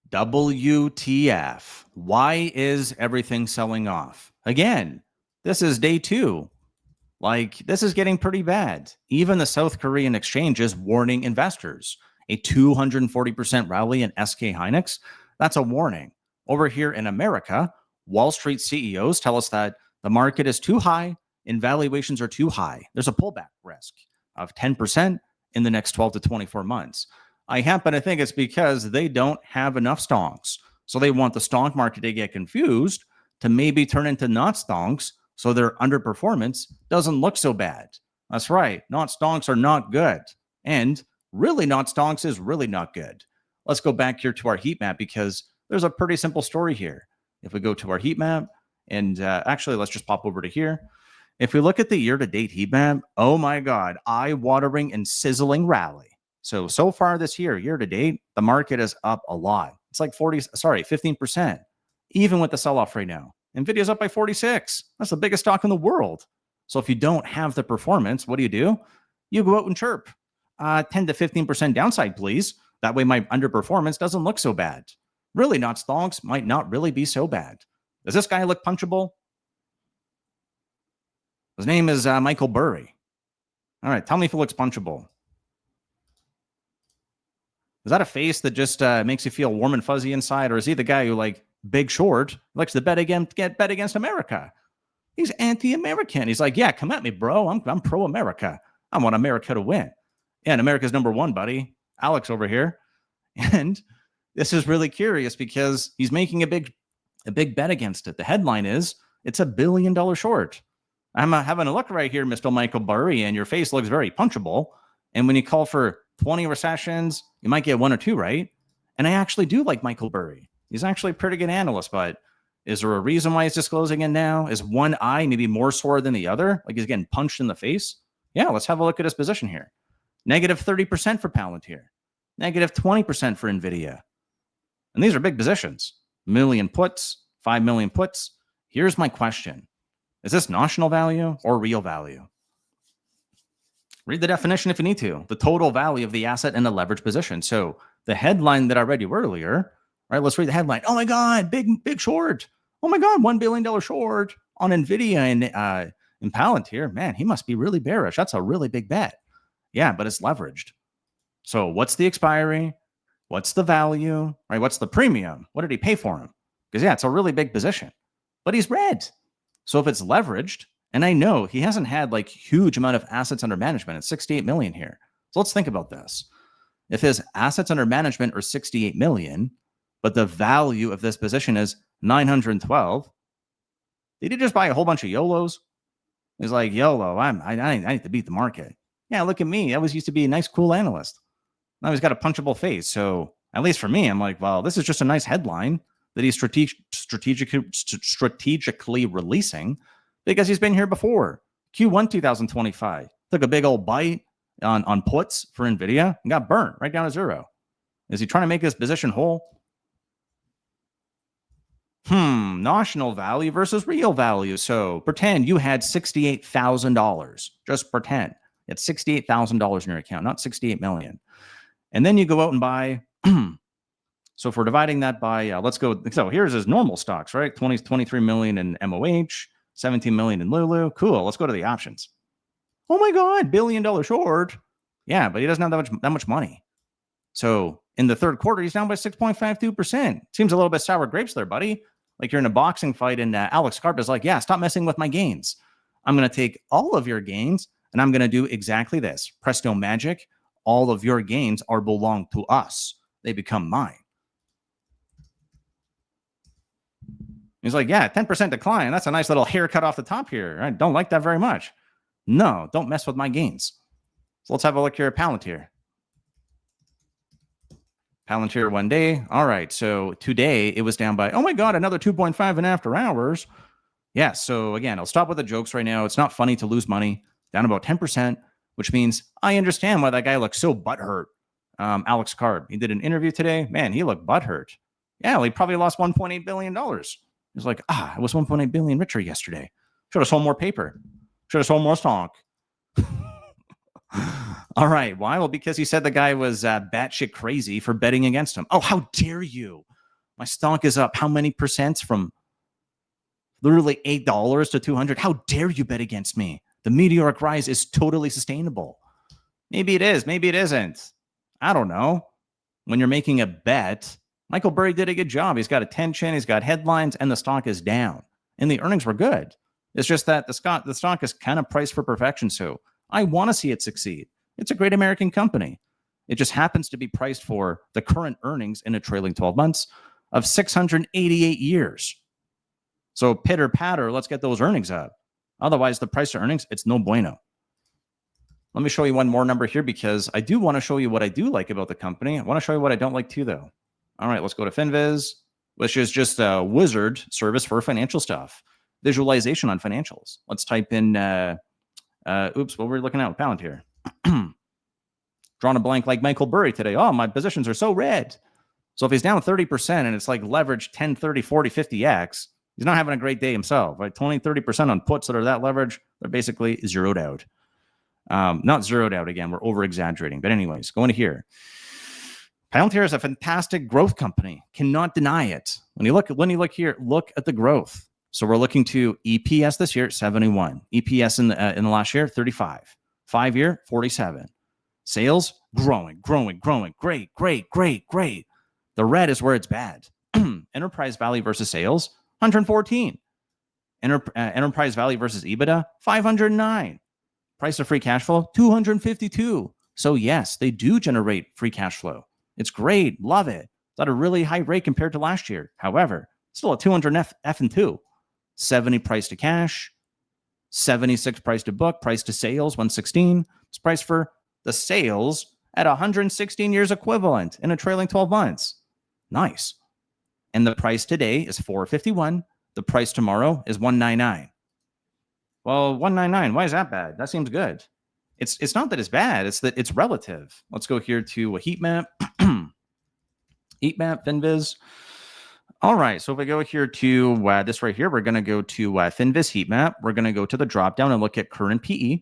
WTF? Why is everything selling off? Again, this is day two. This is getting pretty bad. Even the South Korean exchange is warning investors. A 240% rally in SK Hynix, that's a warning. Over here in America, Wall Street CEOs tell us that the market is too high and valuations are too high. There's a pullback risk of 10% in the next 12 to 24 months. I happen to think it's because they don't have enough stonks. So they want the stonk market to get confused to maybe turn into not stonks so their underperformance doesn't look so bad. That's right. Not stonks are not good. And really not stonks is really not good. Let's go back here to our heat map because there's a pretty simple story here. If we go to our heat map, and actually, let's just pop over to here. If we look at the year-to-date heat map, oh my God, eye-watering and sizzling rally. So far this year-to-date, the market is up a lot. It's like 15%, even with the sell-off right now. NVIDIA's up by 46. That's the biggest stock in the world. So if you don't have the performance, what do? You go out and chirp. 10 to 15% downside, please. That way my underperformance doesn't look so bad. Really not stonks might not really be so bad. Does this guy look punchable? His name is Michael Burry. All right, tell me if it looks punchable. Is that a face that just makes you feel warm and fuzzy inside? Or is he the guy who, like, Big Short, likes to bet against America? He's anti-American. He's like, yeah, come at me, bro. I'm pro-America. I want America to win. Yeah, and America's number one, buddy. Alex over here. And this is really curious because he's making a big bet against it. The headline is, it's $1 billion short. I'm having a look right here, Mr. Michael Burry, and your face looks very punchable. And when you call for 20 recessions, you might get one or two right. And I actually do like Michael Burry. He's actually a pretty good analyst, but is there a reason why he's disclosing it now? Is one eye maybe more sore than the other? Like he's getting punched in the face? Yeah, let's have a look at his position here. Negative 30% for Palantir. Negative 20% for NVIDIA. And these are big positions. Million puts, 5 million puts. Here's my question. Is this notional value or real value? Read the definition if you need to. The total value of the asset in a leverage position. So the headline that I read you earlier, right? Let's read the headline. Oh my God, big short. Oh my God, $1 billion short on NVIDIA and Palantir. Man, he must be really bearish. That's a really big bet. Yeah, but it's leveraged. So what's the expiry? What's the value? Right? What's the premium? What did he pay for him? Because yeah, it's a really big position. But he's red. So if it's leveraged, and I know he hasn't had like huge amount of assets under management, it's 68 million here. So let's think about this. If his assets under management are 68 million, but the value of this position is 912, did he just buy a whole bunch of YOLOs? He's like, YOLO, I need to beat the market. Yeah, look at me. I was used to be a nice, cool analyst. Now he's got a punchable face. So at least for me, I'm like, well, this is just a nice headline that he's strategically releasing because he's been here before. Q1 2025 took a big old bite on puts for NVIDIA and got burnt right down to zero. Is he trying to make his position whole? Notional value versus real value. So pretend you had $68,000. Just pretend. It's $68,000 in your account, not 68 million. And then you go out and buy. So if we're dividing that by, let's go. So here's his normal stocks, right? 23 million in MOH, 17 million in Lulu. Cool. Let's go to the options. Oh my God, $1 billion short. Yeah, but he doesn't have that much money. So in the third quarter, he's down by 6.52%. Seems a little bit sour grapes there, buddy. Like you're in a boxing fight and Alex Karp is like, yeah, stop messing with my gains. I'm going to take all of your gains and I'm going to do exactly this. Presto magic. All of your gains belong to us. They become mine. He's like, yeah, 10% decline. That's a nice little haircut off the top here. I don't like that very much. No, don't mess with my gains. So let's have a look here at Palantir. Palantir one day. All right. So today it was down by, oh my God, another 2.5 in after hours. Yeah. So again, I'll stop with the jokes right now. It's not funny to lose money. Down about 10%, which means I understand why that guy looks so butthurt. Alex Karp. He did an interview today. Man, he looked butthurt. Yeah, well, he probably lost $1.8 billion. He's like, I was 1.8 billion richer yesterday. Should have sold more paper. Should have sold more stock. All right. Why? Well, because he said the guy was batshit crazy for betting against him. Oh, how dare you? My stock is up how many percents from literally $8 to 200? How dare you bet against me? The meteoric rise is totally sustainable. Maybe it is. Maybe it isn't. I don't know. When you're making a bet, Michael Burry did a good job. He's got attention, he's got headlines, and the stock is down. And the earnings were good. It's just that the stock is kind of priced for perfection. So I want to see it succeed. It's a great American company. It just happens to be priced for the current earnings in a trailing 12 months of 688 years. So pitter patter, let's get those earnings up. Otherwise, the price of earnings, it's no bueno. Let me show you one more number here because I do want to show you what I do like about the company. I want to show you what I don't like too, though. All right, let's go to FinViz, which is just a wizard service for financial stuff. Visualization on financials. Let's type in, what were we looking at with Palantir? Drawn a blank like Michael Burry today. Oh, my positions are so red. So if he's down 30% and it's like leverage 10, 30, 40, 50x, he's not having a great day himself, right? 20, 30% on puts that are that leverage, they're basically zeroed out. Not zeroed out again. We're over exaggerating. But anyways, going to here. Palantir is a fantastic growth company. Cannot deny it. When you look here, look at the growth. So we're looking to EPS this year, 71. EPS in the last year, 35. 5 year, 47. Sales, growing. Great. The red is where it's bad. Enterprise value versus sales, 114. Enterprise value versus EBITDA, 509. Price of free cash flow, 252. So yes, they do generate free cash flow. It's great. Love it. It's at a really high rate compared to last year. However, still a 200 F and 2. 70 price to cash, 76 price to book, price to sales, 116. It's price for the sales at 116 years equivalent in a trailing 12 months. Nice. And the price today is 451. The price tomorrow is 199. Well, 199, why is that bad? That seems good. It's not that it's bad, it's that it's relative. Let's go here to a heat map. Heat map, FinViz. All right, so if we go here to this right here, we're going to go to FinViz heat map. We're going to go to the drop down and look at current PE.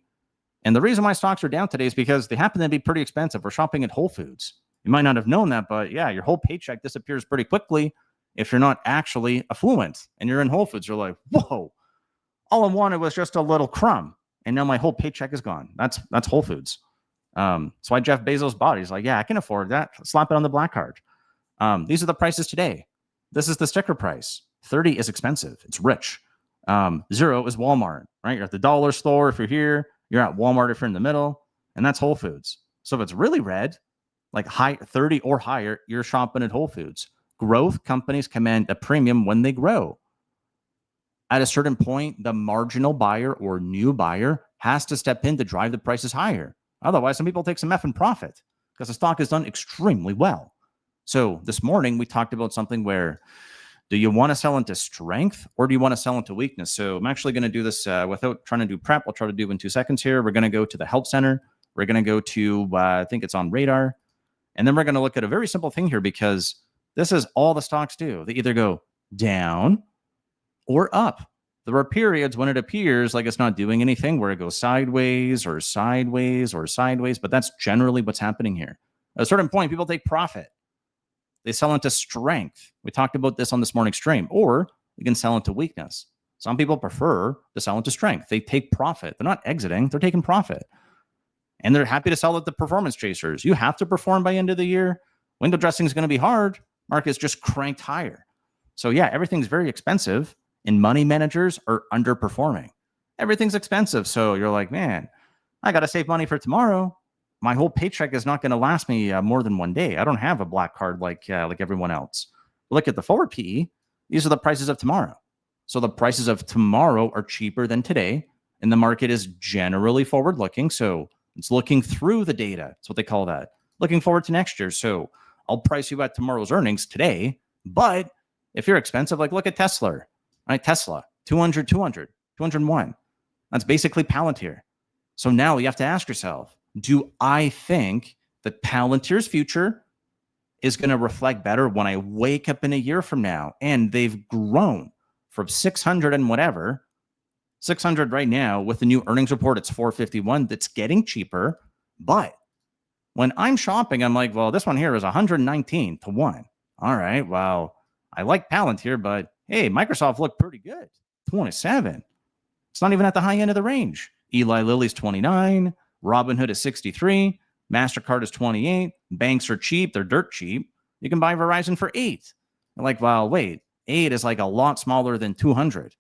And the reason why stocks are down today is because they happen to be pretty expensive. We're shopping at Whole Foods. You might not have known that, but yeah, your whole paycheck disappears pretty quickly if you're not actually affluent and you're in Whole Foods. You're like, whoa, all I wanted was just a little crumb. And now my whole paycheck is gone. That's Whole Foods. That's why Jeff Bezos bought it. He's like, yeah, I can afford that. Slap it on the black card. These are the prices today. This is the sticker price. 30 is expensive. It's rich. 0 is Walmart, right? You're at the dollar store if you're here. You're at Walmart if you're in the middle. And that's Whole Foods. So if it's really red, like high 30 or higher, you're shopping at Whole Foods. Growth companies command a premium when they grow. At a certain point, the marginal buyer or new buyer has to step in to drive the prices higher. Otherwise, some people take some effing profit because the stock has done extremely well. So this morning, we talked about something where do you want to sell into strength or do you want to sell into weakness? So I'm actually going to do this without trying to do prep. I'll try to do it in 2 seconds here. We're going to go to the Help Center. We're going to go to, I think it's on Radar. And then we're going to look at a very simple thing here because this is all the stocks do. They either go down or up. There are periods when it appears like it's not doing anything where it goes sideways or sideways or sideways, but that's generally what's happening here. At a certain point, people take profit. They sell into strength. We talked about this on this morning's stream. Or you can sell into weakness. Some people prefer to sell into strength. They take profit. They're not exiting. They're taking profit. And they're happy to sell at the performance chasers. You have to perform by end of the year. Window dressing is going to be hard. Market's just cranked higher. So yeah, everything's very expensive. And money managers are underperforming. Everything's expensive. So you're like, man, I got to save money for tomorrow. My whole paycheck is not going to last me more than one day. I don't have a black card like everyone else. Look at the forward PE. These are the prices of tomorrow. So the prices of tomorrow are cheaper than today. And the market is generally forward looking. So it's looking through the data. That's what they call that. Looking forward to next year. So I'll price you at tomorrow's earnings today. But if you're expensive, like look at Tesla. Right, Tesla, 200, 201. That's basically Palantir. So now you have to ask yourself, do I think that Palantir's future is going to reflect better when I wake up in a year from now and they've grown from 600 and whatever, 600 right now with the new earnings report, it's 451. That's getting cheaper. But when I'm shopping, I'm like, well, this one here is 119 to 1. All right, well, I like Palantir, but hey, Microsoft looked pretty good. 27. It's not even at the high end of the range. Eli Lilly's 29. Robinhood is 63. MasterCard is 28. Banks are cheap. They're dirt cheap. You can buy Verizon for 8. You're like, well, wait, 8 is like a lot smaller than 200.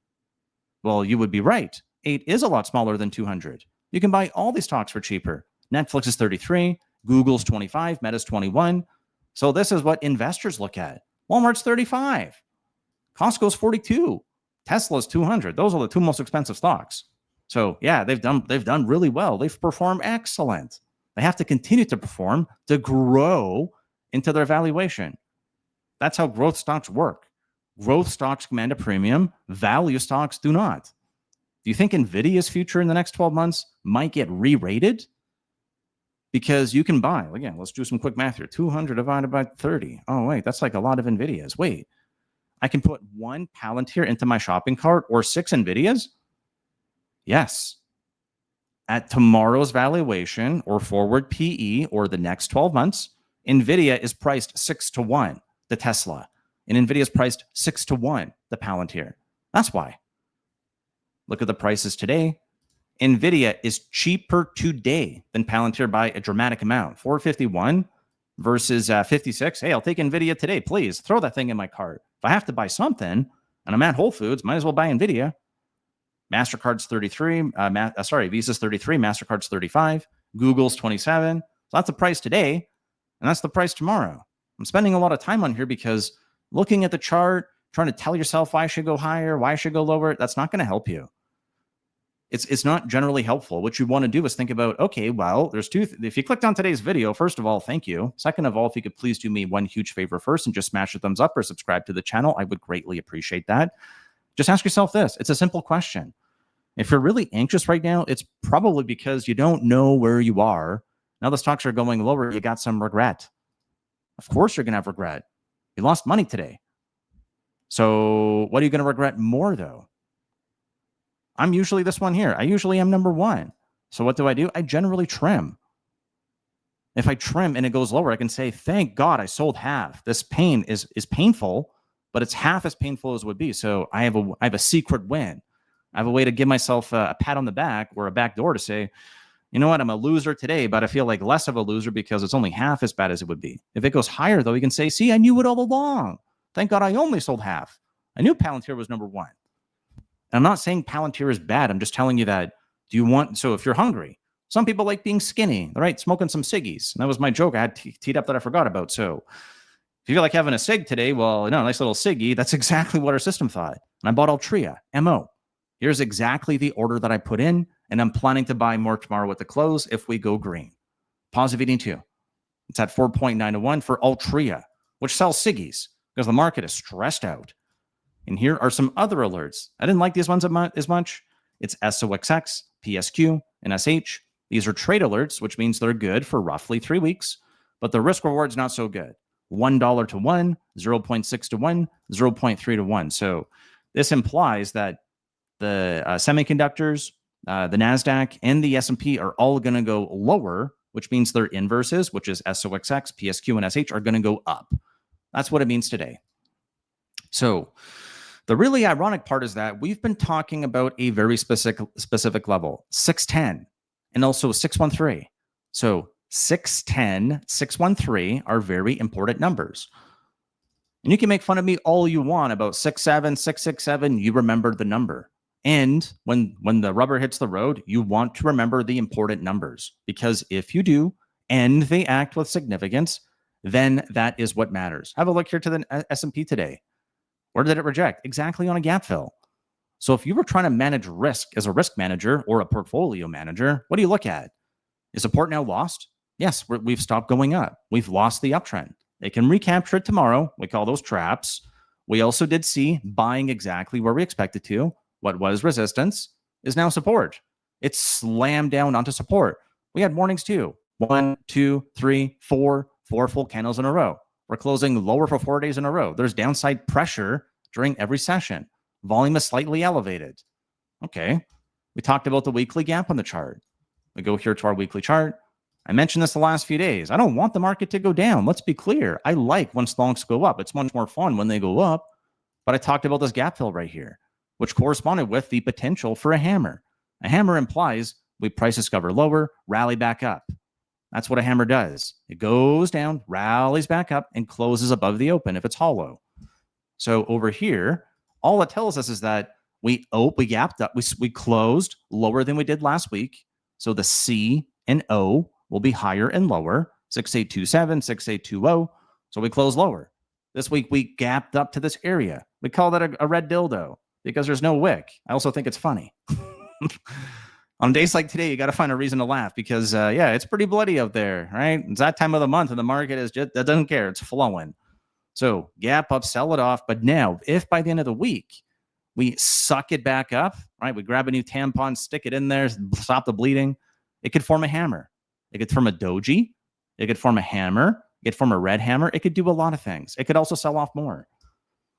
Well, you would be right. 8 is a lot smaller than 200. You can buy all these stocks for cheaper. Netflix is 33. Google's 25. Meta's 21. So this is what investors look at. Walmart's 35. Costco's 42. Tesla's 200. Those are the two most expensive stocks. So yeah, they've done really well. They've performed excellent. They have to continue to perform to grow into their valuation. That's how growth stocks work. Growth stocks command a premium. Value stocks do not. Do you think Nvidia's future in the next 12 months might get re-rated? Because you can buy, again, let's do some quick math here. 200 divided by 30. Oh, wait, that's like a lot of Nvidias. Wait, I can put 1 Palantir into my shopping cart or 6 Nvidias? Yes. At tomorrow's valuation or forward PE or the next 12 months, Nvidia is priced 6-1, the Tesla. And Nvidia is priced 6-1, the Palantir. That's why. Look at the prices today. Nvidia is cheaper today than Palantir by a dramatic amount. 451 versus 56. Hey, I'll take Nvidia today, please. Throw that thing in my cart. If I have to buy something and I'm at Whole Foods, might as well buy Nvidia. MasterCard's 33. Visa's 33. MasterCard's 35. Google's 27. So that's the price today, and that's the price tomorrow. I'm spending a lot of time on here because looking at the chart, trying to tell yourself why I should go higher, why I should go lower, that's not going to help you. It's not generally helpful. What you want to do is think about, okay, well, there's two. If you clicked on today's video, first of all, thank you. Second of all, if you could please do me one huge favor first and just smash a thumbs up or subscribe to the channel, I would greatly appreciate that. Just ask yourself this. It's a simple question. If you're really anxious right now, it's probably because you don't know where you are. Now the stocks are going lower. You got some regret. Of course you're going to have regret. You lost money today. So what are you going to regret more, though? I'm usually this one here. I usually am number 1. So what do? I generally trim. If I trim and it goes lower, I can say, thank God I sold half. This pain is painful, but it's half as painful as it would be. So I have a secret win. I have a way to give myself a pat on the back or a back door to say, you know what, I'm a loser today, but I feel like less of a loser because it's only half as bad as it would be. If it goes higher, though, you can say, see, I knew it all along. Thank God I only sold half. I knew Palantir was number 1. And I'm not saying Palantir is bad. I'm just telling you that, so if you're hungry, some people like being skinny, right? Smoking some ciggies. And that was my joke I had teed up that I forgot about. So if you feel like having a cig today, well, nice little ciggy, that's exactly what our system thought. And I bought Altria, MO. Here's exactly the order that I put in, and I'm planning to buy more tomorrow at the close if we go green. Positive eating 2. It's at 4.9 to 1 for Altria, which sells ciggies because the market is stressed out. And here are some other alerts. I didn't like these ones as much. It's SOXX, PSQ, and SH. These are trade alerts, which means they're good for roughly 3 weeks, but the risk reward's not so good. $1 to 1, 0.6 to 1, 0.3 to 1. So this implies that the semiconductors, the NASDAQ, and the S&P are all going to go lower, which means their inverses, which is SOXX, PSQ, and SH, are going to go up. That's what it means today. So the really ironic part is that we've been talking about a very specific level, 610, and also 613. So 610, 613 are very important numbers. And you can make fun of me all you want about 67, 667. You remember the number. And when the rubber hits the road, you want to remember the important numbers. Because if you do, and they act with significance, then that is what matters. Have a look here to the S&P today. Where did it reject? Exactly on a gap fill. So if you were trying to manage risk as a risk manager or a portfolio manager, what do you look at? Is support now lost? Yes, we've stopped going up. We've lost the uptrend. They can recapture it tomorrow. We call those traps. We also did see buying exactly where we expected to. What was resistance is now support. It's slammed down onto support. We had warnings too. 1, 2, 3, 4 full candles in a row. We're closing lower for 4 days in a row. There's downside pressure during every session. Volume is slightly elevated. Okay. We talked about the weekly gap on the chart. We go here to our weekly chart. I mentioned this the last few days. I don't want the market to go down. Let's be clear. I like when stonks go up. It's much more fun when they go up. But I talked about this gap fill right here, which corresponded with the potential for a hammer. A hammer implies we price discover lower, rally back up. That's what a hammer does. It goes down, rallies back up, and closes above the open if it's hollow. So over here, all it tells us is that we gapped up, we closed lower than we did last week. So the C and O will be higher and lower, 6827, 6820. So we close lower. This week we gapped up to this area. We call that a red dildo because there's no wick. I also think it's funny. On days like today, you got to find a reason to laugh because, it's pretty bloody out there, right? It's that time of the month and the market is just, that doesn't care. It's flowing. So gap up, sell it off. But now, if by the end of the week, we suck it back up, right? We grab a new tampon, stick it in there, stop the bleeding. It could form a hammer. It could form a doji. It could form a hammer. It could form a red hammer. It could do a lot of things. It could also sell off more.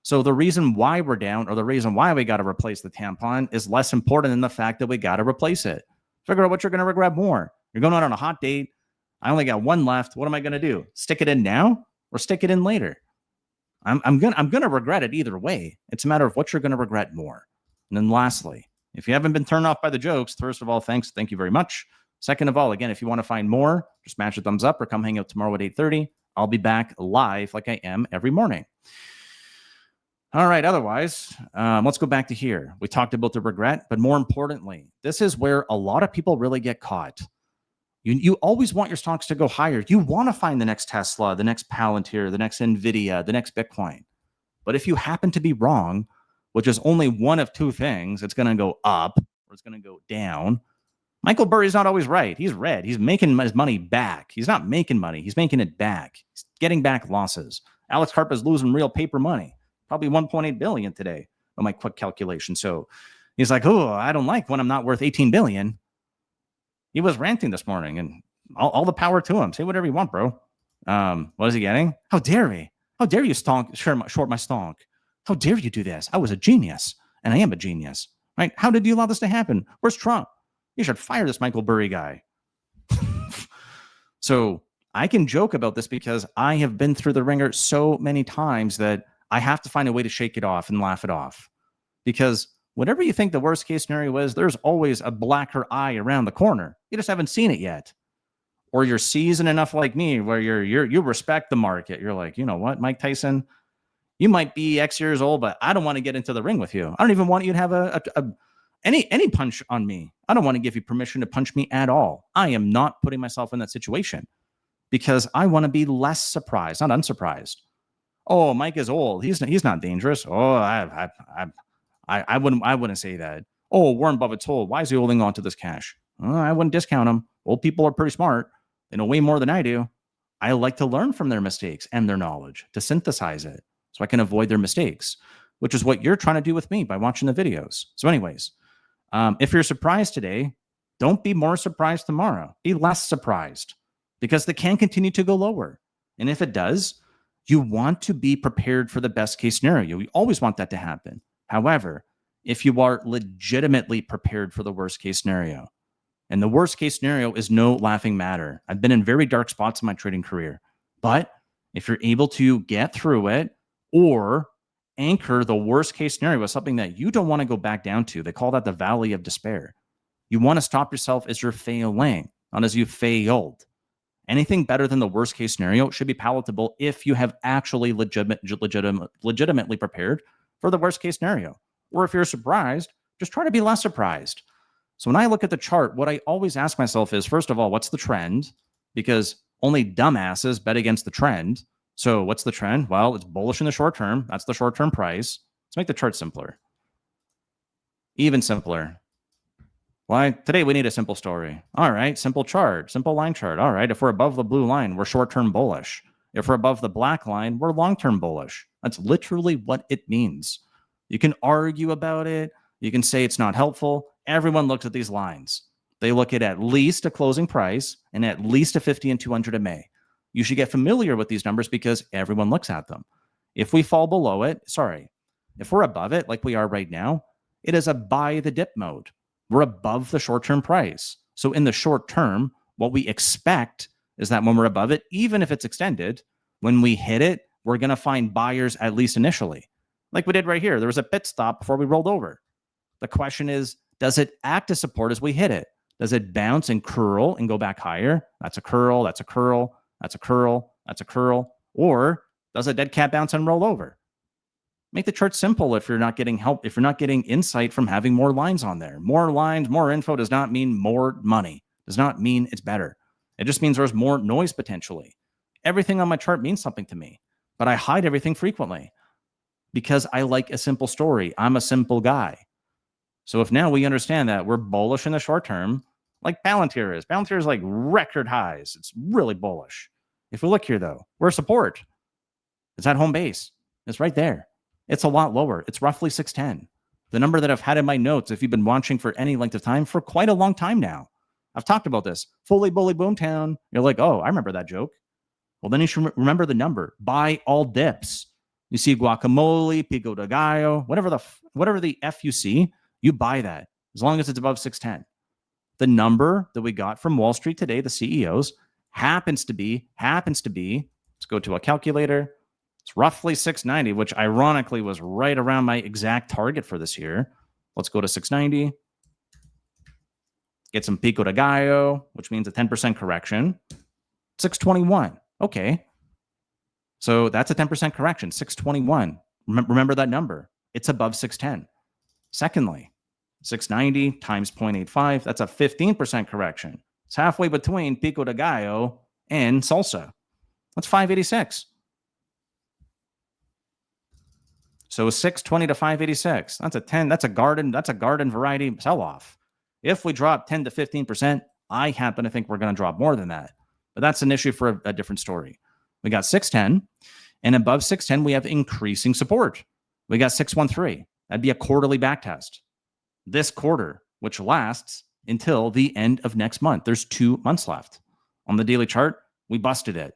So the reason why we're down or the reason why we got to replace the tampon is less important than the fact that we got to replace it. Figure out what you're going to regret more. You're going out on a hot date. I only got one left. What am I going to do? Stick it in now or stick it in later? I'm gonna regret it either way. It's a matter of what you're going to regret more. And then lastly, if you haven't been turned off by the jokes, first of all, thank you very much. Second of all, again, if you want to find more, just smash a thumbs up or come hang out tomorrow at 8:30. I'll be back live like I am every morning. All right. Otherwise, let's go back to here. We talked about the regret, but more importantly, this is where a lot of people really get caught. You always want your stocks to go higher. You want to find the next Tesla, the next Palantir, the next Nvidia, the next Bitcoin. But if you happen to be wrong, which is only one of two things, it's going to go up or it's going to go down. Michael Burry's not always right. He's red. He's making his money back. He's not making money. He's making it back. He's getting back losses. Alex Karp is losing real paper money. Probably 1.8 billion today on my quick calculation. So he's like, oh, I don't like when I'm not worth 18 billion. He was ranting this morning and all the power to him. Say whatever you want, bro. What is he getting? How dare he? How dare you short my stonk? How dare you do this? I was a genius and I am a genius, right? How did you allow this to happen? Where's Trump? You should fire this Michael Burry guy. So I can joke about this because I have been through the ringer so many times that I have to find a way to shake it off and laugh it off. Because whatever you think the worst case scenario is, there's always a blacker eye around the corner. You just haven't seen it yet. Or you're seasoned enough like me where you respect the market. You're like, you know what, Mike Tyson, you might be X years old, but I don't want to get into the ring with you. I don't even want you to have any punch on me. I don't want to give you permission to punch me at all. I am not putting myself in that situation because I want to be less surprised, not unsurprised. Oh, Mike is old. He's not dangerous. Oh, I wouldn't say that. Oh, Warren Buffett's old. Why is he holding on to this cash? I wouldn't discount him. Old people are pretty smart. They know way more than I do. I like to learn from their mistakes and their knowledge to synthesize it so I can avoid their mistakes, which is what you're trying to do with me by watching the videos. So anyways, if you're surprised today, don't be more surprised tomorrow. Be less surprised because they can continue to go lower. And if it does, you want to be prepared for the best case scenario. You always want that to happen. However, if you are legitimately prepared for the worst case scenario, and the worst case scenario is no laughing matter. I've been in very dark spots in my trading career, but if you're able to get through it or anchor the worst case scenario with something that you don't want to go back down to, they call that the valley of despair. You want to stop yourself as you're failing, not as you failed. Anything better than the worst case scenario should be palatable if you have actually legitimately prepared for the worst case scenario. Or if you're surprised, just try to be less surprised. So when I look at the chart, what I always ask myself is, first of all, what's the trend? Because only dumbasses bet against the trend. So what's the trend? Well, it's bullish in the short term. That's the short-term price. Let's make the chart simpler. Even simpler. Why? Today we need a simple story. All right, simple chart, simple line chart. All right, if we're above the blue line, we're short-term bullish. If we're above the black line, we're long-term bullish. That's literally what it means. You can argue about it. You can say it's not helpful. Everyone looks at these lines. They look at least a closing price and at least a 50 and 200 MA. You should get familiar with these numbers because everyone looks at them. If we fall below it, if we're above it like we are right now, it is a buy the dip mode. We're above the short-term price. So in the short term, What we expect is that when we're above it, even if it's extended, when we hit it, we're going to find buyers at least initially. Like we did right here. There was a pit stop before we rolled over. The question is, does it act as support as we hit it? Does it bounce and curl and go back higher? That's a curl, that's a curl, that's a curl, that's a curl. Or does a dead cat bounce and roll over? Make the chart simple if you're not getting help, if you're not getting insight from having more lines on there. More lines, more info does not mean more money, does not mean it's better. It just means there's more noise potentially. Everything on my chart means something to me, but I hide everything frequently because I like a simple story. I'm a simple guy. So if now we understand that we're bullish in the short term, like Palantir is like record highs. It's really bullish. If we look here though, we're support. It's at home base. It's right there. It's a lot lower. It's roughly 610. The number that I've had in my notes, if you've been watching for any length of time, for quite a long time now. I've talked about this. Fully bully boomtown. You're like, oh, I remember that joke. Well, then you should remember the number. Buy all dips. You see guacamole, pico de gallo, whatever the F you see, you buy that as long as it's above 610. The number that we got from Wall Street today, the CEOs, happens to be, let's go to a calculator. It's roughly 690, which ironically was right around my exact target for this year. Let's go to 690. Get some pico de gallo, which means a 10% correction. 621. Okay. So that's a 10% correction, 621. Remember that number. It's above 610. Secondly, 690 times 0.85, that's a 15% correction. It's halfway between pico de gallo and salsa. That's 586. So 620 to 586. That's a 10. That's a garden variety sell-off. If we drop 10 to 15%, I happen to think we're going to drop more than that. But that's an issue for a different story. We got 610, and above 610, we have increasing support. We got 613. That'd be a quarterly backtest. This quarter, which lasts until the end of next month. There's 2 months left. On the daily chart, we busted it.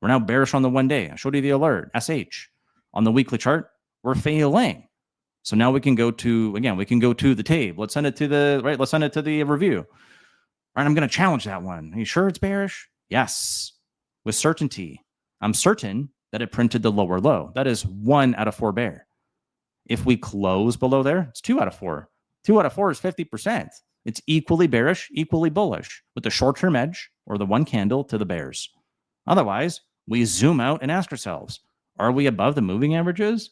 We're now bearish on the 1 day. I showed you the alert, SH. On the weekly chart, we're failing. So now we can go to the tape. Let's send it to the review. All right, I'm going to challenge that one. Are you sure it's bearish? Yes, with certainty. I'm certain that it printed the lower low. That is 1 out of 4 bear. If we close below there, it's 2 out of 4. 2 out of 4 is 50%. It's equally bearish, equally bullish, with the short-term edge or the one candle to the bears. Otherwise, we zoom out and ask ourselves, are we above the moving averages?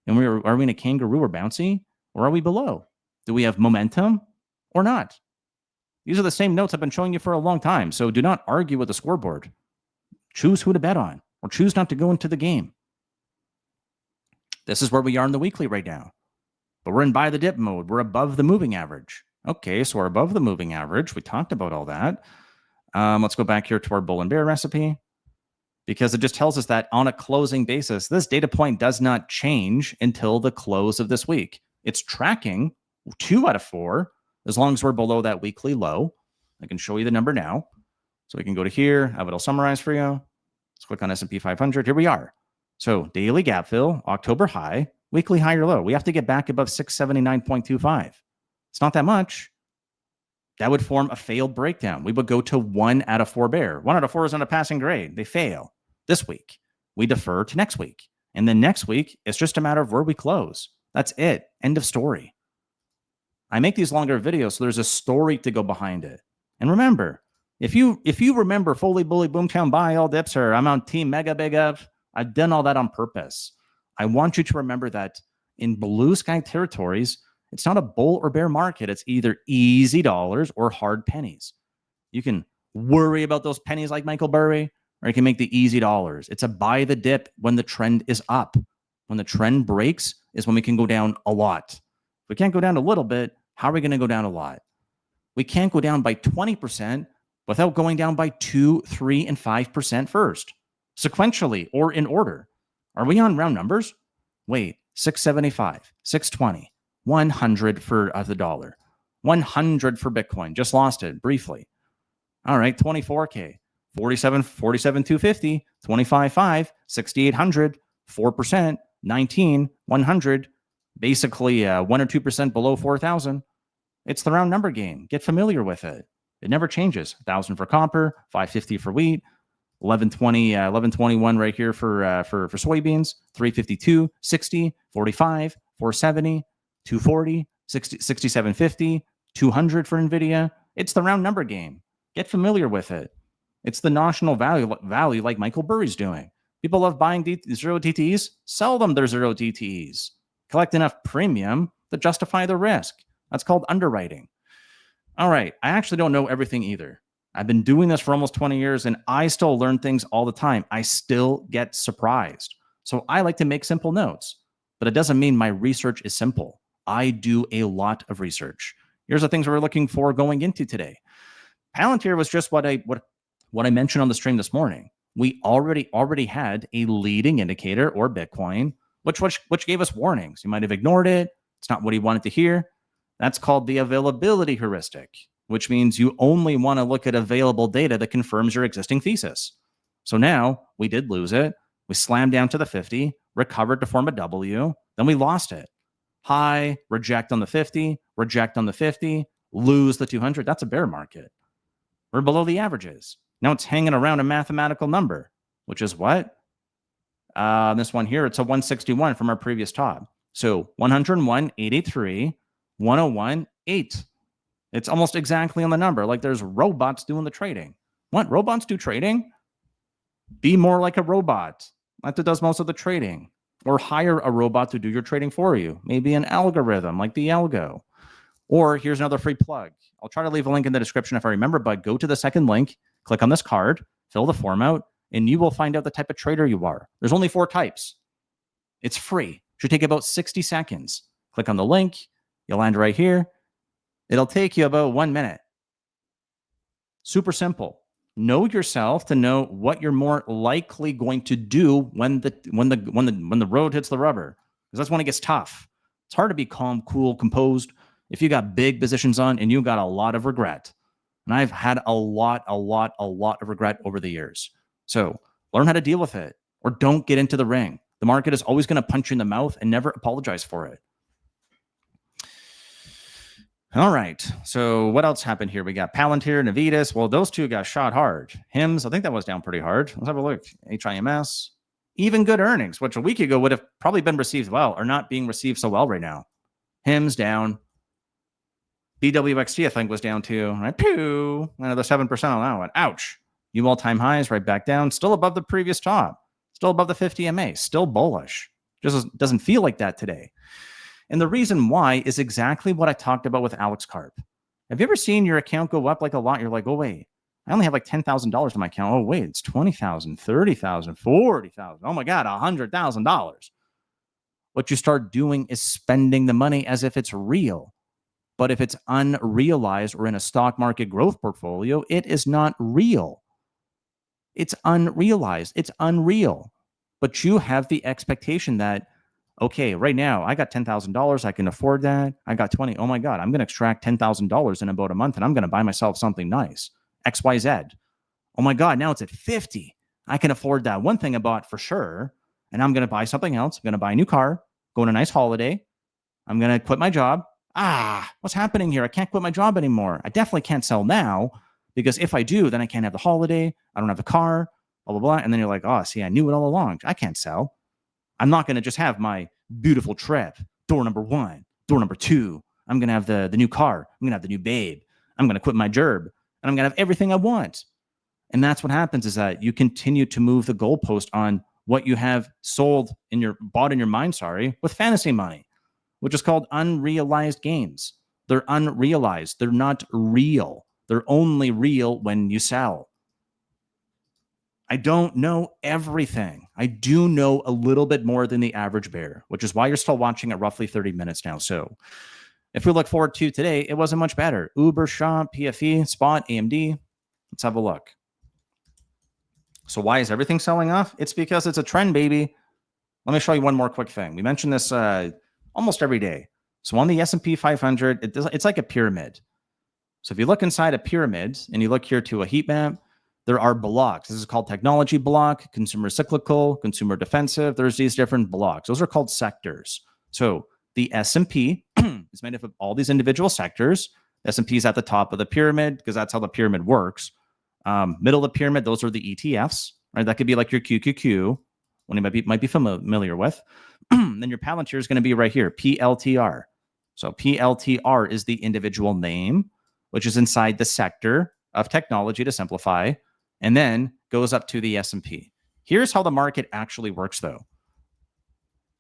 And are we in a kangaroo or bouncy? Or are we below? Do we have momentum or not? These are the same notes I've been showing you for a long time. So do not argue with the scoreboard. Choose who to bet on or choose not to go into the game. This is where we are in the weekly right now. But we're in buy the dip mode. We're above the moving average. Okay, so we're above the moving average. We talked about all that. Let's go back here to our bull and bear recipe, because it just tells us that on a closing basis, this data point does not change until the close of this week. It's tracking 2 out of 4 as long as we're below that weekly low. I can show you the number now. So we can go to here, have it all summarized for you. Let's click on S&P 500. Here we are. So daily gap fill, October high, weekly high or low. We have to get back above 679.25. It's not that much. That would form a failed breakdown. We would go to 1 out of 4 bear. 1 out of 4 is on a passing grade. They fail this week. We defer to next week. And then next week, it's just a matter of where we close. That's it. End of story. I make these longer videos, so there's a story to go behind it. And remember, if you remember fully bully boomtown buy all dips, or I'm on team mega big F, I've done all that on purpose. I want you to remember that in blue sky territories, it's not a bull or bear market. It's either easy dollars or hard pennies. You can worry about those pennies like Michael Burry, or you can make the easy dollars. It's a buy the dip when the trend is up. When the trend breaks is when we can go down a lot. If we can't go down a little bit, how are we going to go down a lot? We can't go down by 20% without going down by 2, 3, and 5% first, sequentially or in order. Are we on round numbers? Wait, 675, 620, 100 for the dollar, 100 for Bitcoin. Just lost it briefly. All right, 24K, 47, 250, 25.5, 6,800, 4%, 19, 100, basically 1 or 2% below 4,000. It's the round number game. Get familiar with it. It never changes. 1,000 for copper, 550 for wheat, 1120, 1121 right here for soybeans, 352, 60, 45, 470, 240, 60, 6750, 200 for NVIDIA. It's the round number game. Get familiar with it. It's the notional value like Michael Burry's doing. People love buying zero DTEs. Sell them their zero DTEs. Collect enough premium to justify the risk. That's called underwriting. All right. I actually don't know everything either. I've been doing this for almost 20 years and I still learn things all the time. I still get surprised. So I like to make simple notes, but it doesn't mean my research is simple. I do a lot of research. Here's the things we're looking for going into today. Palantir was just what I mentioned on the stream this morning. We already had a leading indicator, or Bitcoin, which gave us warnings. You might have ignored it. It's not what he wanted to hear. That's called the availability heuristic, which means you only want to look at available data that confirms your existing thesis. So now we did lose it. We slammed down to the 50, recovered to form a W, then we lost it. High, reject on the 50, reject on the 50, lose the 200. That's a bear market. We're below the averages. Now it's hanging around a mathematical number, which is what? This one here, it's a 161 from our previous top. So 101, 83, 101, 8. It's almost exactly on the number. Like there's robots doing the trading. What? Robots do trading? Be more like a robot. That does most of the trading. Or hire a robot to do your trading for you. Maybe an algorithm like the algo. Or here's another free plug. I'll try to leave a link in the description if I remember, but go to the second link, click on this card, fill the form out, and you will find out the type of trader you are. There's only 4 types. It's free. It should take about 60 seconds. Click on the link. You'll land right here. It'll take you about 1 minute. Super simple. Know yourself to know what you're more likely going to do when the road hits the rubber, because that's when it gets tough. It's hard to be calm, cool, composed if you got big positions on and you got a lot of regret. And I've had a lot of regret over the years. So learn how to deal with it, or don't get into the ring. The market is always going to punch you in the mouth, and never apologize for it. All right. So what else happened here? We got Palantir, Navitas. Well, those two got shot hard. HIMS, I think that was down pretty hard. Let's have a look. HIMS, even good earnings, which a week ago would have probably been received well, are not being received so well right now. HIMS down. BWXT, I think, was down too. Right? Pew. Another 7% on that one. Ouch. New all-time highs right back down. Still above the previous top. Still above the 50 MA. Still bullish. Just doesn't feel like that today. And the reason why is exactly what I talked about with Alex Karp. Have you ever seen your account go up like a lot? You're like, oh, wait, I only have like $10,000 in my account. Oh, wait, it's $20,000, $30,000, $40,000. Oh, my God, $100,000. What you start doing is spending the money as if it's real. But if it's unrealized or in a stock market growth portfolio, it is not real. It's unrealized. It's unreal. But you have the expectation that, okay, right now I got $10,000. I can afford that. I got 20. Oh my God, I'm going to extract $10,000 in about a month and I'm going to buy myself something nice. XYZ. Oh my God, now it's at 50. I can afford that one thing I bought for sure. And I'm going to buy something else. I'm going to buy a new car, go on a nice holiday. I'm going to quit my job. What's happening here? I can't quit my job anymore. I definitely can't sell now, because if I do, then I can't have the holiday. I don't have the car, blah, blah, blah. And then you're like, oh, see, I knew it all along. I can't sell. I'm not going to just have my beautiful trip, door number 1, door number 2. I'm going to have the new car. I'm going to have the new babe. I'm going to quit my job, and I'm going to have everything I want. And that's what happens, is that you continue to move the goalpost on what you have bought in your mind, with fantasy money, which is called unrealized gains. They're unrealized. They're not real. They're only real when you sell. I don't know everything. I do know a little bit more than the average bear, which is why you're still watching at roughly 30 minutes now. So if we look forward to today, it wasn't much better. Uber, Shaw, PFE, Spot, AMD. Let's have a look. So why is everything selling off? It's because it's a trend, baby. Let me show you one more quick thing. We mention this almost every day. So on the S&P 500, it's like a pyramid. So if you look inside a pyramid and you look here to a heat map, there are blocks. This is called technology block, consumer cyclical, consumer defensive. There's these different blocks. Those are called sectors. So the S&P is made up of all these individual sectors. S&P is at the top of the pyramid because that's how the pyramid works. Middle of the pyramid, those are the ETFs, right? That could be like your QQQ, one you might be familiar with. Then your Palantir is going to be right here, PLTR. So PLTR is the individual name, which is inside the sector of technology to simplify, and then goes up to the S&P. Here's how the market actually works, though.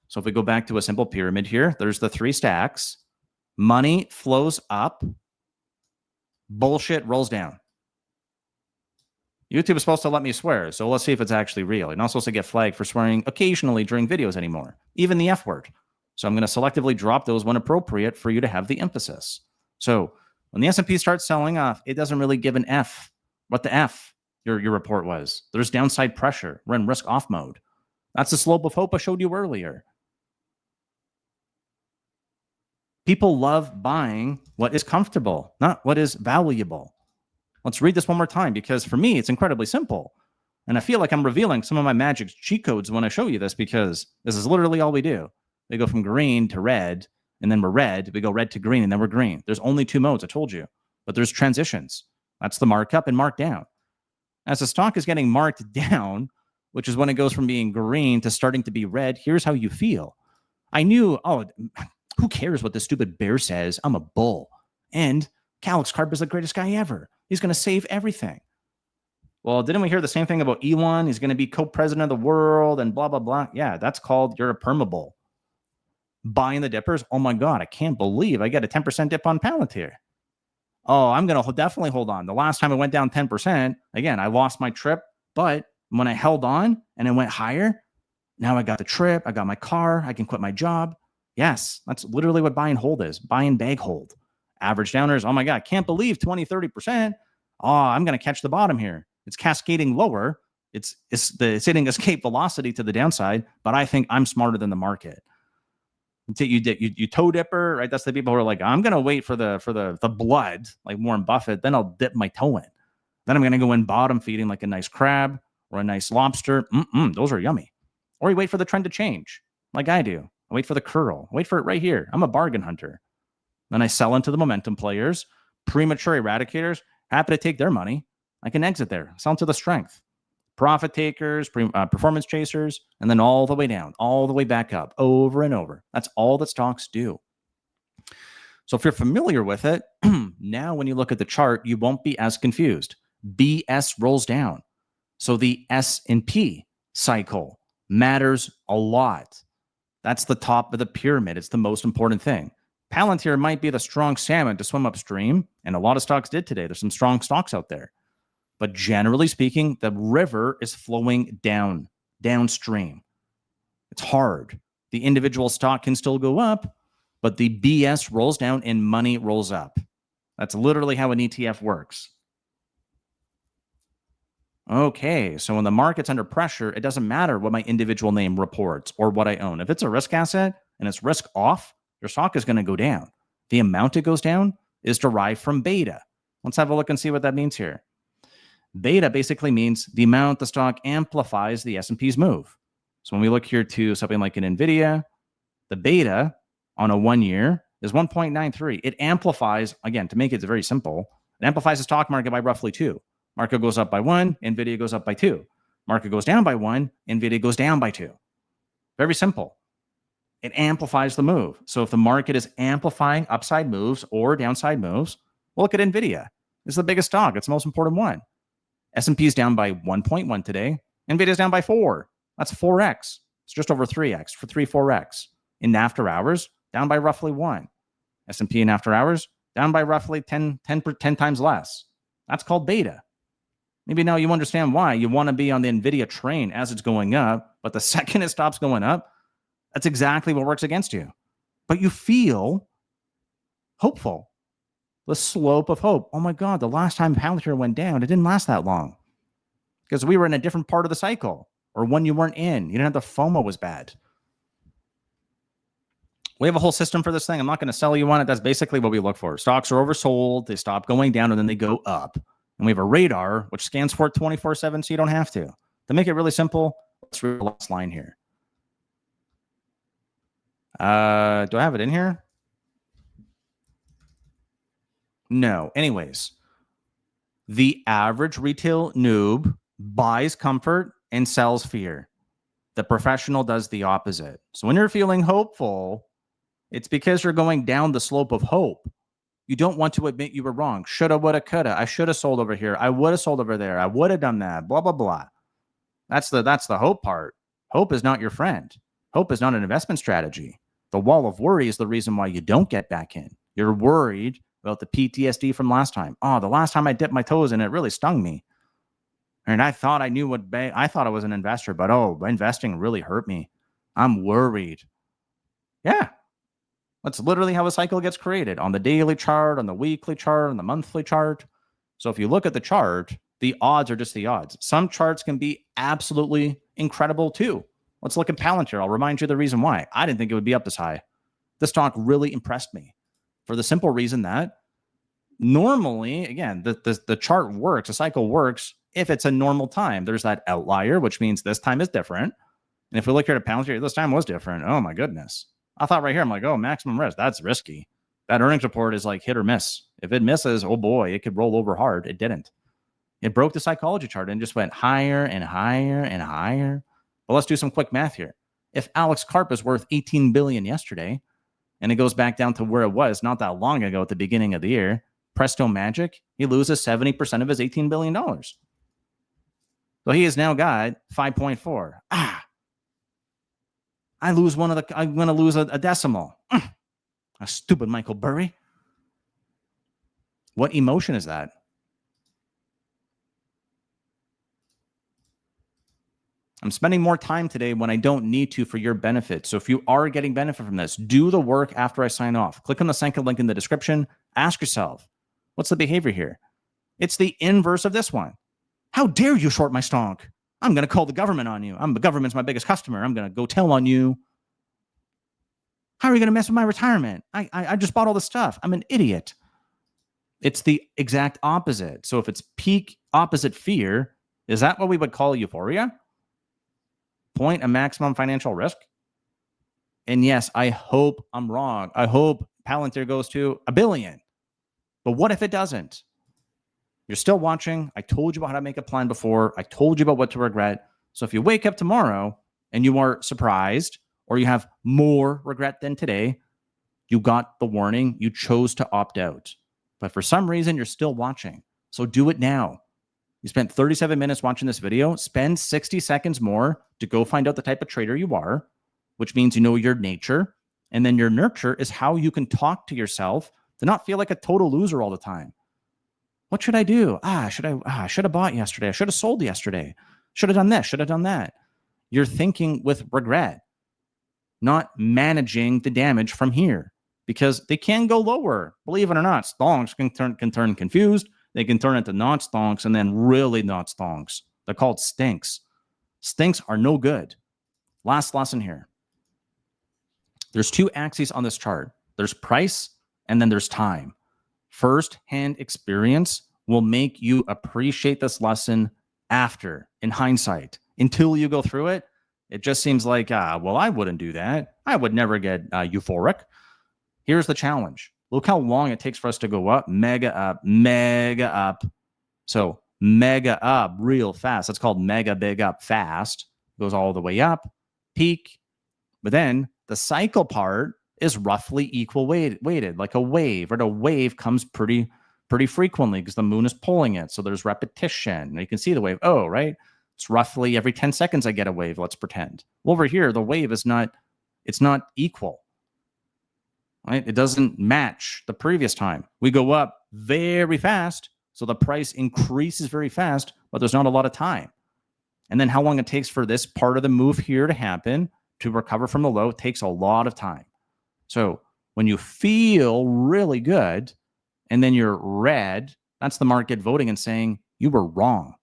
So if we go back to a simple pyramid here, there's the three stacks. Money flows up. Bullshit rolls down. YouTube is supposed to let me swear, so let's see if it's actually real. You're not supposed to get flagged for swearing occasionally during videos anymore, even the F word. So I'm going to selectively drop those when appropriate for you to have the emphasis. So when the S&P starts selling off, it doesn't really give an F what the F your report was. There's downside pressure. We're in risk off mode. That's the slope of hope I showed you earlier. People love buying what is comfortable, not what is valuable. Let's read this one more time because for me, it's incredibly simple. And I feel like I'm revealing some of my magic cheat codes when I show you this because this is literally all we do. We go from green to red, and then we're red. We go red to green, and then we're green. There's only two modes, I told you. But there's transitions. That's the markup and mark down. As the stock is getting marked down, which is when it goes from being green to starting to be red, here's how you feel. I knew, who cares what the stupid bear says? I'm a bull. And Alex Karp is the greatest guy ever. He's going to save everything. Well, didn't we hear the same thing about Elon? He's going to be co-president of the world and blah, blah, blah. Yeah, that's called you're a permabull. Buying the dippers. Oh, my God, I can't believe I get a 10% dip on Palantir. Oh, I'm going to definitely hold on. The last time it went down 10%, again, I lost my trip. But when I held on and it went higher, now I got the trip. I got my car. I can quit my job. Yes, that's literally what buy and hold is. Buy and bag hold. Average downers, oh my God, can't believe 20, 30%. Oh, I'm going to catch the bottom here. It's cascading lower. It's hitting escape velocity to the downside, but I think I'm smarter than the market. You toe dipper, right? That's the people who are like, I'm going to wait for the blood, like Warren Buffett, then I'll dip my toe in. Then I'm going to go in bottom feeding like a nice crab or a nice lobster. Those are yummy. Or you wait for the trend to change like I do. I wait for the curl. I wait for it right here. I'm a bargain hunter. Then I sell into the momentum players, premature eradicators, happy to take their money. I can exit there, sell into the strength. Profit takers, performance chasers, and then all the way down, all the way back up, over and over. That's all that stocks do. So if you're familiar with it, now when you look at the chart, you won't be as confused. BS rolls down. So the S&P cycle matters a lot. That's the top of the pyramid. It's the most important thing. Palantir might be the strong salmon to swim upstream, and a lot of stocks did today. There's some strong stocks out there. But generally speaking, the river is flowing downstream. It's hard. The individual stock can still go up, but the BS rolls down and money rolls up. That's literally how an ETF works. Okay, so when the market's under pressure, it doesn't matter what my individual name reports or what I own. If it's a risk asset and it's risk off, your stock is going to go down. The amount it goes down is derived from beta. Let's have a look and see what that means here. Beta basically means the amount the stock amplifies the S&P's move. So when we look here to something like an NVIDIA, the beta on a 1 year is 1.93. It amplifies, again, to make it very simple, it amplifies the stock market by roughly 2. Market goes up by 1, NVIDIA goes up by 2. Market goes down by 1, NVIDIA goes down by 2. Very simple. It amplifies the move. So if the market is amplifying upside moves or downside moves, we'll look at NVIDIA. It's the biggest stock. It's the most important one. S&P is down by 1.1 today. NVIDIA is down by 4. That's 4x. It's just over 3x, for 4x. In after hours, down by roughly 1. S&P in after hours, down by roughly 10 times less. That's called beta. Maybe now you understand why you want to be on the NVIDIA train as it's going up, but the second it stops going up, that's exactly what works against you. But you feel hopeful. The slope of hope. Oh my God, the last time Palantir went down, it didn't last that long because we were in a different part of the cycle or one you weren't in. You didn't have the FOMO was bad. We have a whole system for this thing. I'm not going to sell you on it. That's basically what we look for. Stocks are oversold. They stop going down and then they go up. And we have a radar, which scans for it 24/7, so you don't have to. To make it really simple, let's read the last line here. Do I have it in here? No. Anyways, the average retail noob buys comfort and sells fear. The professional does the opposite. So when you're feeling hopeful, it's because you're going down the slope of hope. You don't want to admit you were wrong. Shoulda, woulda, coulda. I should have sold over here. I would have sold over there. I would have done that. Blah, blah, blah. That's the hope part. Hope is not your friend. Hope is not an investment strategy. The wall of worry is the reason why you don't get back in. You're worried about the PTSD from last time. Oh, the last time I dipped my toes in, it really stung me. And I thought I knew I thought I was an investor, but investing really hurt me. I'm worried. Yeah. That's literally how a cycle gets created on the daily chart, on the weekly chart, on the monthly chart. So if you look at the chart, the odds are just the odds. Some charts can be absolutely incredible too. Let's look at Palantir. I'll remind you the reason why. I didn't think it would be up this high. The stock really impressed me for the simple reason that normally, again, the chart works, the cycle works if it's a normal time. There's that outlier, which means this time is different. And if we look here at Palantir, this time was different. Oh my goodness. I thought right here, I'm like, oh, maximum risk. That's risky. That earnings report is like hit or miss. If it misses, oh boy, it could roll over hard. It didn't. It broke the psychology chart and just went higher and higher and higher. But let's do some quick math here. If Alex Karp is worth 18 billion yesterday, and it goes back down to where it was not that long ago at the beginning of the year, presto magic, he loses 70% of his $18 billion. So he has now got 5.4. I'm going to lose a decimal. A stupid Michael Burry. What emotion is that? I'm spending more time today when I don't need to for your benefit. So if you are getting benefit from this, do the work after I sign off. Click on the second link in the description. Ask yourself, what's the behavior here? It's the inverse of this one. How dare you short my stock? I'm going to call the government on you. The government's my biggest customer. I'm going to go tell on you. How are you going to mess with my retirement? I just bought all this stuff. I'm an idiot. It's the exact opposite. So if it's peak opposite fear, is that what we would call euphoria? Point a maximum financial risk? And yes, I hope I'm wrong. I hope Palantir goes to $1 billion. But what if it doesn't? You're still watching. I told you about how to make a plan before. I told you about what to regret. So if you wake up tomorrow and you are surprised or you have more regret than today, you got the warning. You chose to opt out. But for some reason, you're still watching. So do it now. You spent 37 minutes watching this video. Spend 60 seconds more to go find out the type of trader you are, which means you know your nature. And then your nurture is how you can talk to yourself to not feel like a total loser all the time. What should I do? I should have bought yesterday. I should have sold yesterday. Should have done this. Should have done that. You're thinking with regret, not managing the damage from here because they can go lower. Believe it or not, stonks can turn confused. They can turn into not stonks and then really not stonks. They're called stinks. Stinks are no good. Last lesson here. There's two axes on this chart. There's price and then there's time. First-hand experience will make you appreciate this lesson after, in hindsight. Until you go through it, it just seems like, well, I wouldn't do that. I would never get euphoric. Here's the challenge. Look how long it takes for us to go up, mega up, mega up. So mega up real fast. That's called mega big up fast. Goes all the way up, peak. But then the cycle part is roughly equal weighted, like a wave. Right? A wave comes pretty frequently because the moon is pulling it. So there's repetition. And you can see the wave. Oh, right. It's roughly every 10 seconds I get a wave, let's pretend. Well, over here, the wave is not equal. Right? It doesn't match the previous time. We go up very fast, so the price increases very fast, but there's not a lot of time. And then how long it takes for this part of the move here to happen to recover from the low takes a lot of time. So when you feel really good and then you're red, that's the market voting and saying, you were wrong.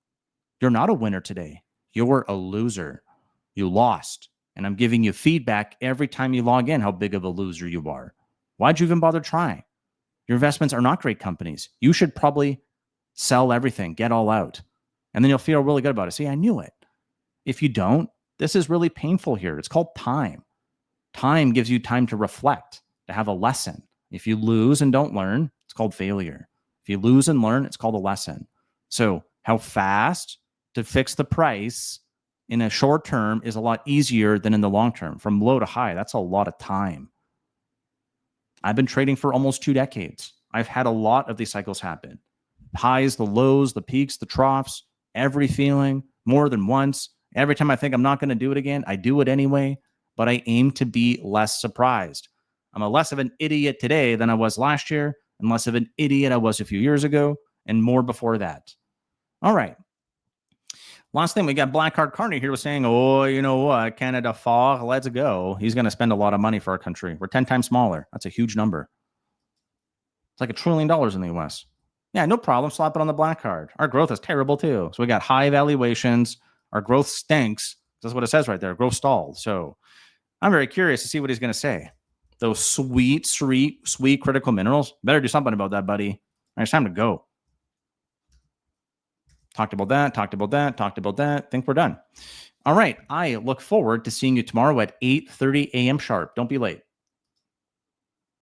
You're not a winner today. You were a loser. You lost. And I'm giving you feedback every time you log in how big of a loser you are. Why'd you even bother trying? Your investments are not great companies. You should probably sell everything, get all out. And then you'll feel really good about it. See, I knew it. If you don't, this is really painful here. It's called time. Time gives you time to reflect, to have a lesson. If you lose and don't learn, it's called failure. If you lose and learn, it's called a lesson. So how fast to fix the price in a short term is a lot easier than in the long term. From low to high, that's a lot of time. I've been trading for almost 2 decades. I've had a lot of these cycles happen. Highs, the lows, the peaks, the troughs, every feeling, more than once. Every time I think I'm not going to do it again, I do it anyway, but I aim to be less surprised. I'm a less of an idiot today than I was last year, and less of an idiot I was a few years ago, and more before that. All right. Last thing, we got Blackheart Carney here was saying, oh, you know what? Canada far, let's go. He's going to spend a lot of money for our country. We're 10 times smaller. That's a huge number. It's like $1 trillion in the US. Yeah, no problem. Slap it on the black card. Our growth is terrible too. So we got high valuations. Our growth stinks. That's what it says right there. Growth stalled. So I'm very curious to see what he's going to say. Those sweet critical minerals. Better do something about that, buddy. It's time to go. Talked about that. Think we're done. All right. I look forward to seeing you tomorrow at 8:30 a.m. sharp. Don't be late.